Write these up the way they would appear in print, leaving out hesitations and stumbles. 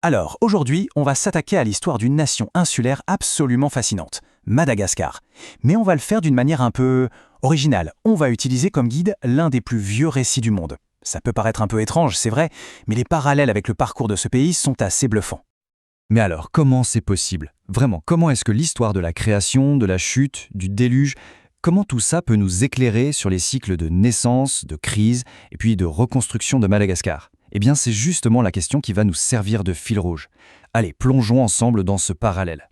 Alors, aujourd'hui, on va s'attaquer à l'histoire d'une nation insulaire absolument fascinante, Madagascar. Mais on va le faire d'une manière un peu originale. On va utiliser comme guide l'un des plus vieux récits du monde. Ça peut paraître un peu étrange, c'est vrai, mais les parallèles avec le parcours de ce pays sont assez bluffants. Mais alors, comment c'est possible? Vraiment, comment est-ce que l'histoire de la création, de la chute, du déluge, comment tout ça peut nous éclairer sur les cycles de naissance, de crise et puis de reconstruction de Madagascar? Eh bien, c'est justement la question qui va nous servir de fil rouge. Allez, plongeons ensemble dans ce parallèle.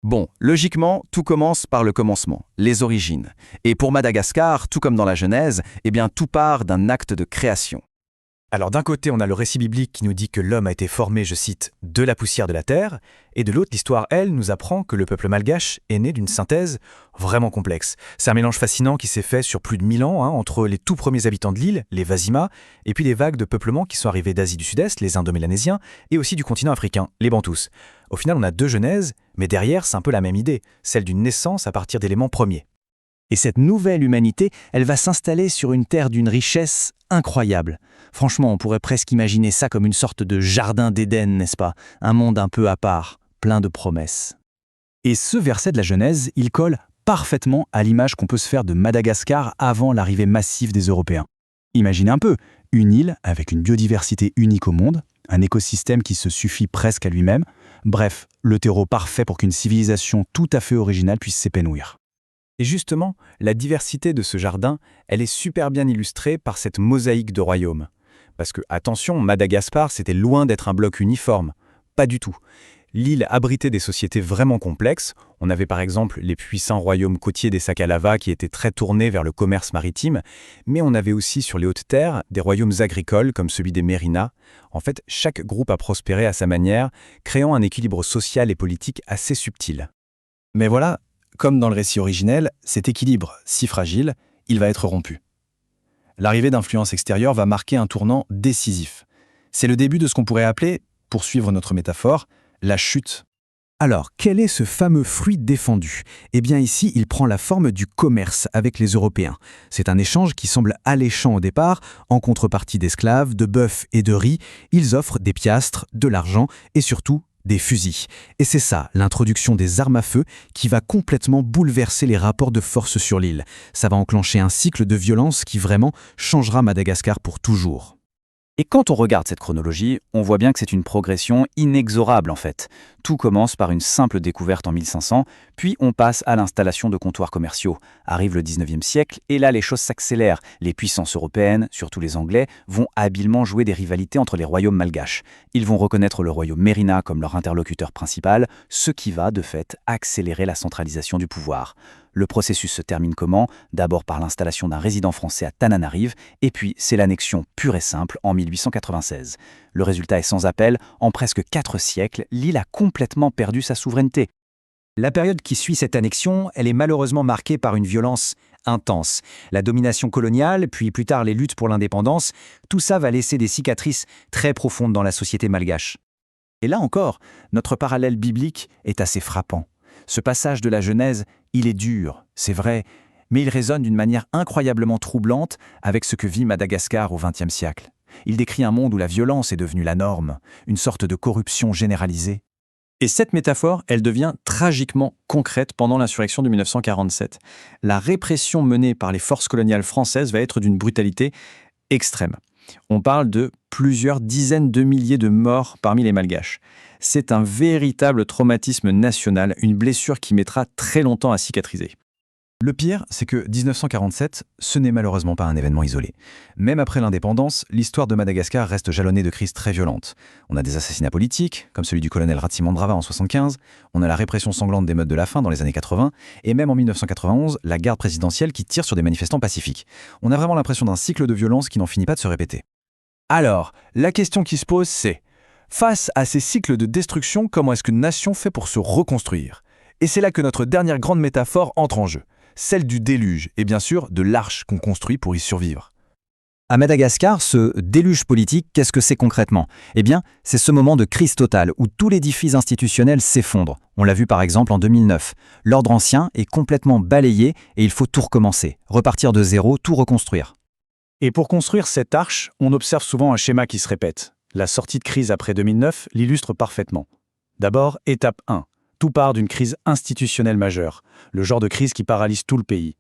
Bon, logiquement, tout commence par le commencement, les origines. Et pour Madagascar, tout comme dans la Genèse, eh bien tout part d'un acte de création. Alors d'un côté, on a le récit biblique qui nous dit que l'homme a été formé, je cite, « de la poussière de la terre », et de l'autre, l'histoire, elle, nous apprend que le peuple malgache est né d'une synthèse vraiment complexe. C'est un mélange fascinant qui s'est fait sur plus de 1000 ans, entre les tout premiers habitants de l'île, les Wazima, et puis les vagues de peuplement qui sont arrivées d'Asie du Sud-Est, les Indo-Mélanésiens, et aussi du continent africain, les Bantous. Au final, on a deux genèses, mais derrière, c'est un peu la même idée, celle d'une naissance à partir d'éléments premiers. Et cette nouvelle humanité, elle va s'installer sur une terre d'une richesse incroyable. Franchement, on pourrait presque imaginer ça comme une sorte de jardin d'Éden, n'est-ce pas? Un monde un peu à part, plein de promesses. Et ce verset de la Genèse, il colle parfaitement à l'image qu'on peut se faire de Madagascar avant l'arrivée massive des Européens. Imaginez un peu, une île avec une biodiversité unique au monde, un écosystème qui se suffit presque à lui-même, bref, le terreau parfait pour qu'une civilisation tout à fait originale puisse s'épanouir. Et justement, la diversité de ce jardin, elle est super bien illustrée par cette mosaïque de royaumes. Parce que, attention, Madagascar, c'était loin d'être un bloc uniforme. Pas du tout. L'île abritait des sociétés vraiment complexes. On avait par exemple les puissants royaumes côtiers des Sakalava qui étaient très tournés vers le commerce maritime, mais on avait aussi sur les hautes terres des royaumes agricoles comme celui des Mérinas. En fait, chaque groupe a prospéré à sa manière, créant un équilibre social et politique assez subtil. Mais voilà, comme dans le récit originel, cet équilibre si fragile, il va être rompu. L'arrivée d'influences extérieures va marquer un tournant décisif. C'est le début de ce qu'on pourrait appeler, pour suivre notre métaphore, la chute. Alors, quel est ce fameux fruit défendu? Eh bien ici, il prend la forme du commerce avec les Européens. C'est un échange qui semble alléchant au départ. En contrepartie d'esclaves, de bœufs et de riz, ils offrent des piastres, de l'argent et surtout des fusils. Et c'est ça, l'introduction des armes à feu, qui va complètement bouleverser les rapports de force sur l'île. Ça va enclencher un cycle de violence qui vraiment changera Madagascar pour toujours. Et quand on regarde cette chronologie, on voit bien que c'est une progression inexorable en fait. Tout commence par une simple découverte en 1500, puis on passe à l'installation de comptoirs commerciaux. Arrive le 19e siècle, et là les choses s'accélèrent. Les puissances européennes, surtout les Anglais, vont habilement jouer des rivalités entre les royaumes malgaches. Ils vont reconnaître le royaume Mérina comme leur interlocuteur principal, ce qui va, de fait, accélérer la centralisation du pouvoir. Le processus se termine comment? D'abord par l'installation d'un résident français à Tananarive, et puis c'est l'annexion pure et simple en 1896. Le résultat est sans appel, en presque 4 siècles, l'île a complètement perdu sa souveraineté. La période qui suit cette annexion, elle est malheureusement marquée par une violence intense. La domination coloniale, puis plus tard les luttes pour l'indépendance, tout ça va laisser des cicatrices très profondes dans la société malgache. Et là encore, notre parallèle biblique est assez frappant. Ce passage de la Genèse, il est dur, c'est vrai, mais il résonne d'une manière incroyablement troublante avec ce que vit Madagascar au XXe siècle. Il décrit un monde où la violence est devenue la norme, une sorte de corruption généralisée. Et cette métaphore, elle devient tragiquement concrète pendant l'insurrection de 1947. La répression menée par les forces coloniales françaises va être d'une brutalité extrême. On parle de plusieurs dizaines de milliers de morts parmi les Malgaches. C'est un véritable traumatisme national, une blessure qui mettra très longtemps à cicatriser. Le pire, c'est que 1947, ce n'est malheureusement pas un événement isolé. Même après l'indépendance, l'histoire de Madagascar reste jalonnée de crises très violentes. On a des assassinats politiques, comme celui du colonel Ratsimandrava en 1975, on a la répression sanglante des meutes de la faim dans les années 80, et même en 1991, la garde présidentielle qui tire sur des manifestants pacifiques. On a vraiment l'impression d'un cycle de violence qui n'en finit pas de se répéter. Alors, la question qui se pose, c'est face à ces cycles de destruction, comment est-ce qu'une nation fait pour se reconstruire? Et c'est là que notre dernière grande métaphore entre en jeu. Celle du déluge, et bien sûr de l'arche qu'on construit pour y survivre. À Madagascar, ce déluge politique, qu'est-ce que c'est concrètement? Eh bien, c'est ce moment de crise totale où tout l'édifice institutionnel s'effondre. On l'a vu par exemple en 2009. L'ordre ancien est complètement balayé et il faut tout recommencer, repartir de zéro, tout reconstruire. Et pour construire cette arche, on observe souvent un schéma qui se répète. La sortie de crise après 2009 l'illustre parfaitement. D'abord, étape 1. Tout part d'une crise institutionnelle majeure, le genre de crise qui paralyse tout le pays.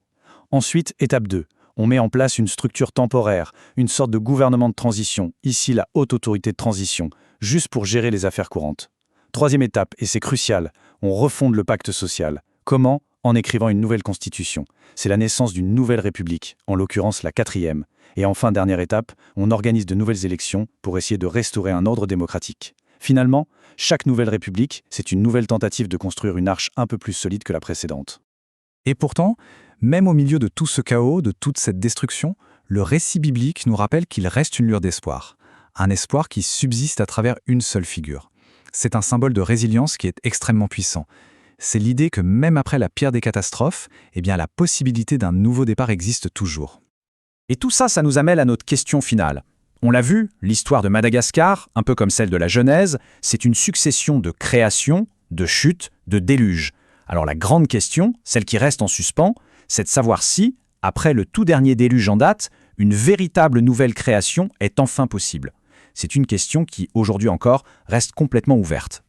Ensuite, étape 2. On met en place une structure temporaire, une sorte de gouvernement de transition, ici la haute autorité de transition, juste pour gérer les affaires courantes. Troisième étape, et c'est crucial, on refonde le pacte social. Comment ? En écrivant une nouvelle constitution. C'est la naissance d'une nouvelle république, en l'occurrence la 4e. Et enfin, dernière étape, on organise de nouvelles élections pour essayer de restaurer un ordre démocratique. Finalement, chaque nouvelle république, c'est une nouvelle tentative de construire une arche un peu plus solide que la précédente. Et pourtant, même au milieu de tout ce chaos, de toute cette destruction, le récit biblique nous rappelle qu'il reste une lueur d'espoir. Un espoir qui subsiste à travers une seule figure. C'est un symbole de résilience qui est extrêmement puissant. C'est l'idée que même après la pire des catastrophes, la possibilité d'un nouveau départ existe toujours. Et tout ça, ça nous amène à notre question finale. On l'a vu, l'histoire de Madagascar, un peu comme celle de la Genèse, c'est une succession de créations, de chutes, de déluges. Alors la grande question, celle qui reste en suspens, c'est de savoir si, après le tout dernier déluge en date, une véritable nouvelle création est enfin possible. C'est une question qui, aujourd'hui encore, reste complètement ouverte.